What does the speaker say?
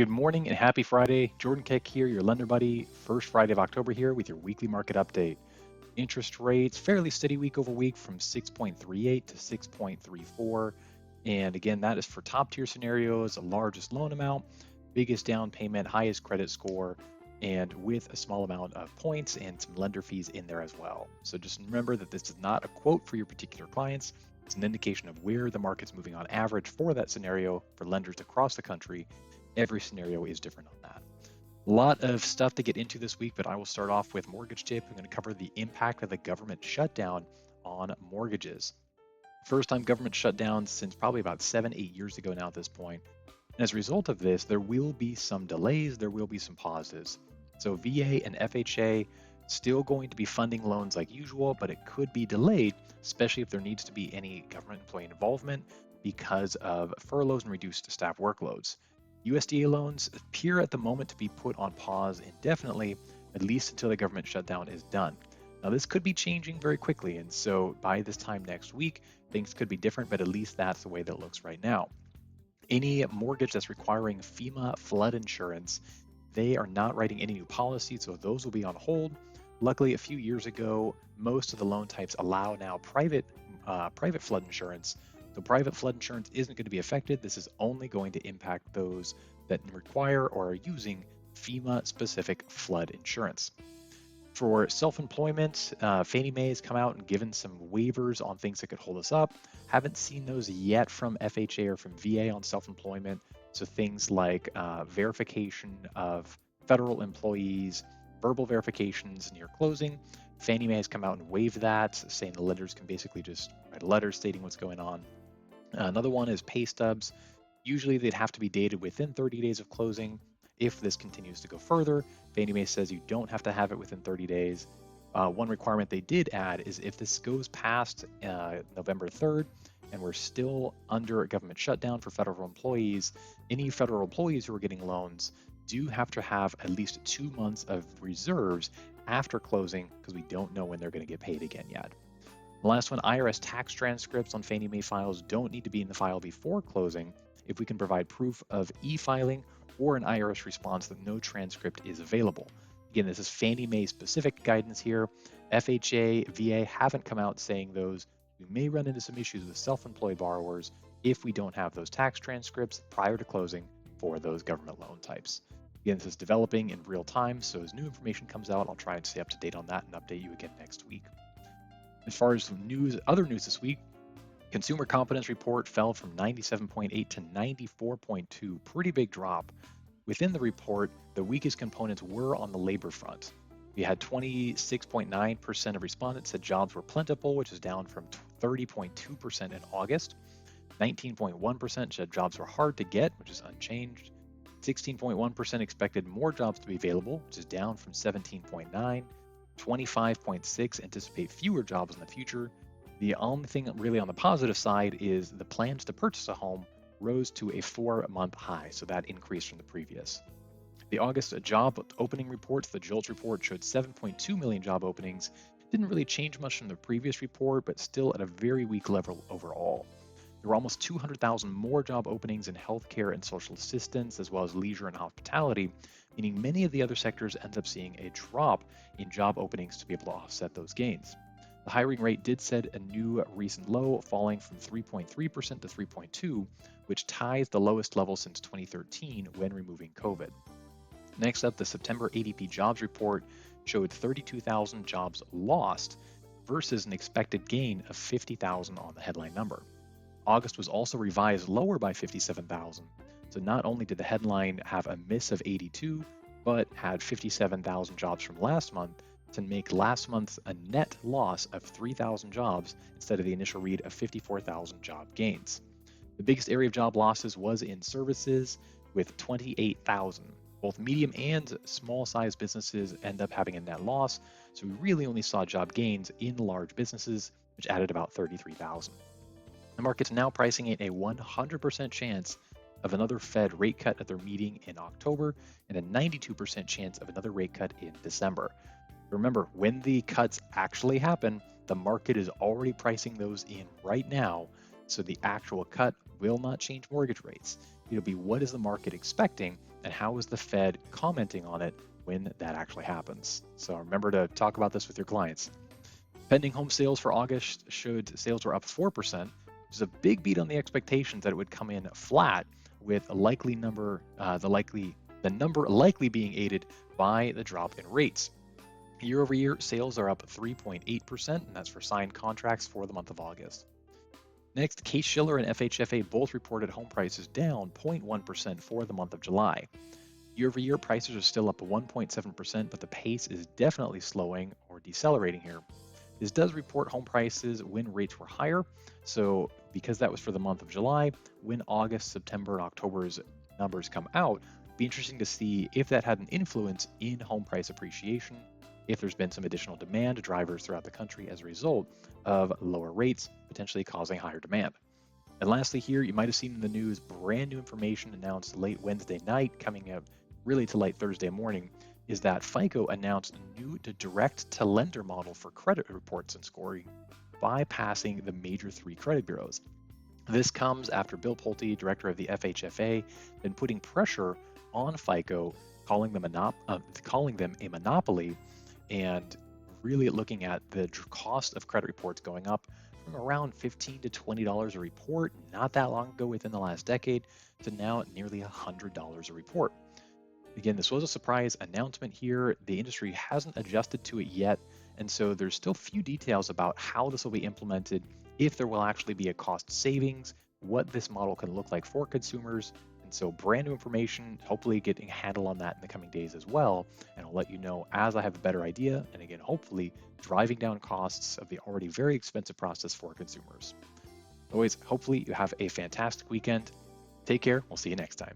Good morning and happy Friday. Jordan Keck here, your lender buddy. First Friday of October here with your weekly market update. Interest rates fairly steady week over week from 6.38 to 6.34. And again, that is for top tier scenarios, largest loan amount, biggest down payment, highest credit score, and with a small amount of points and some lender fees in there as well. So just remember that this is not a quote for your particular clients. It's an indication of where the market's moving on average for that scenario for lenders across the country. Every scenario is different on that. A lot of stuff to get into this week, but I will start off with mortgage tip. I'm going to cover the impact of the government shutdown on mortgages. First time government shutdown since probably about 7-8 years ago now at this point. And as a result of this, there will be some delays, there will be some pauses. So VA and FHA still going to be funding loans like usual, but it could be delayed, especially if there needs to be any government employee involvement because of furloughs and reduced staff workloads. USDA loans appear at the moment to be put on pause indefinitely, at least until the government shutdown is done. Now, this could be changing very quickly, and so by this time next week, things could be different, but at least that's the way that it looks right now. Any mortgage that's requiring FEMA flood insurance, they are not writing any new policies, so those will be on hold. Luckily, a few years ago, most of the loan types allow now private flood insurance. So private flood insurance isn't going to be affected. This is only going to impact those that require or are using FEMA-specific flood insurance. For self-employment, Fannie Mae has come out and given some waivers on things that could hold us up. Haven't seen those yet from FHA or from VA on self-employment. So things like verification of federal employees, verbal verifications near closing. Fannie Mae has come out and waived that, saying the lenders can basically just write a letter stating what's going on. Another one is pay stubs. Usually they'd have to be dated within 30 days of closing. If this continues to go further, Fannie Mae says you don't have to have it within 30 days. One requirement they did add is if this goes past November 3rd and we're still under a government shutdown for federal employees, any federal employees who are getting loans do have to have at least 2 months of reserves after closing because we don't know when they're going to get paid again yet. The last one, IRS tax transcripts on Fannie Mae files don't need to be in the file before closing if we can provide proof of e-filing or an IRS response that no transcript is available. Again, this is Fannie Mae specific guidance here. FHA, VA haven't come out saying those. We may run into some issues with self-employed borrowers if we don't have those tax transcripts prior to closing for those government loan types. Again, this is developing in real time, so as new information comes out, I'll try and stay up to date on that and update you again next week. As far as other news this week, consumer confidence report fell from 97.8 to 94.2, pretty big drop. Within the report, the weakest components were on the labor front. We had 26.9% of respondents said jobs were plentiful, which is down from 30.2% in August. 19.1% said jobs were hard to get, which is unchanged. 16.1% expected more jobs to be available, which is down from 17.9%. 25.6% anticipate fewer jobs in the future. The only thing really on the positive side is the plans to purchase a home rose to a 4-month high, so that increased from the previous. The August job opening reports, the JOLTS report, showed 7.2 million job openings. Didn't really change much from the previous report, but still at a very weak level overall. There were almost 200,000 more job openings in healthcare and social assistance, as well as leisure and hospitality, meaning many of the other sectors end up seeing a drop in job openings to be able to offset those gains. The hiring rate did set a new recent low, falling from 3.3% to 3.2%, which ties the lowest level since 2013 when removing COVID. Next up, the September ADP jobs report showed 32,000 jobs lost versus an expected gain of 50,000 on the headline number. August was also revised lower by 57,000. So not only did the headline have a miss of 82, but had 57,000 jobs from last month to make last month a net loss of 3,000 jobs instead of the initial read of 54,000 job gains. The biggest area of job losses was in services with 28,000. Both medium and small sized businesses end up having a net loss, so we really only saw job gains in large businesses, which added about 33,000. The market's now pricing in a 100% chance of another Fed rate cut at their meeting in October and a 92% chance of another rate cut in December. Remember, when the cuts actually happen, the market is already pricing those in right now, so the actual cut will not change mortgage rates. It'll be what is the market expecting and how is the Fed commenting on it when that actually happens. So remember to talk about this with your clients. Pending home sales for August showed sales were up 4%, which is a big beat on the expectations that it would come in flat, with a likely number, the number likely being aided by the drop in rates. Year over year, sales are up 3.8%, and that's for signed contracts for the month of August. Next, Shiller and FHFA both reported home prices down 0.1% for the month of July. Year over year, prices are still up 1.7%, but the pace is definitely slowing or decelerating here. This does report home prices when rates were higher. So because that was for the month of July, when August, September, and October's numbers come out, it'd be interesting to see if that had an influence in home price appreciation, if there's been some additional demand drivers throughout the country as a result of lower rates, potentially causing higher demand. And lastly here, you might have seen in the news brand new information announced late Wednesday night, coming up really to late Thursday morning, is that FICO announced a new direct-to-lender model for credit reports and scoring, bypassing the major three credit bureaus. This comes after Bill Pulte, director of the FHFA, been putting pressure on FICO, calling them a monopoly, and really looking at the cost of credit reports going up from around $15 to $20 a report not that long ago within the last decade to now nearly $100 a report. Again, this was a surprise announcement here. The industry hasn't adjusted to it yet, and so there's still few details about how this will be implemented, if there will actually be a cost savings, what this model can look like for consumers. And so brand new information, hopefully getting a handle on that in the coming days as well. And I'll let you know as I have a better idea, and again, hopefully driving down costs of the already very expensive process for consumers. Always, hopefully you have a fantastic weekend. Take care. We'll see you next time.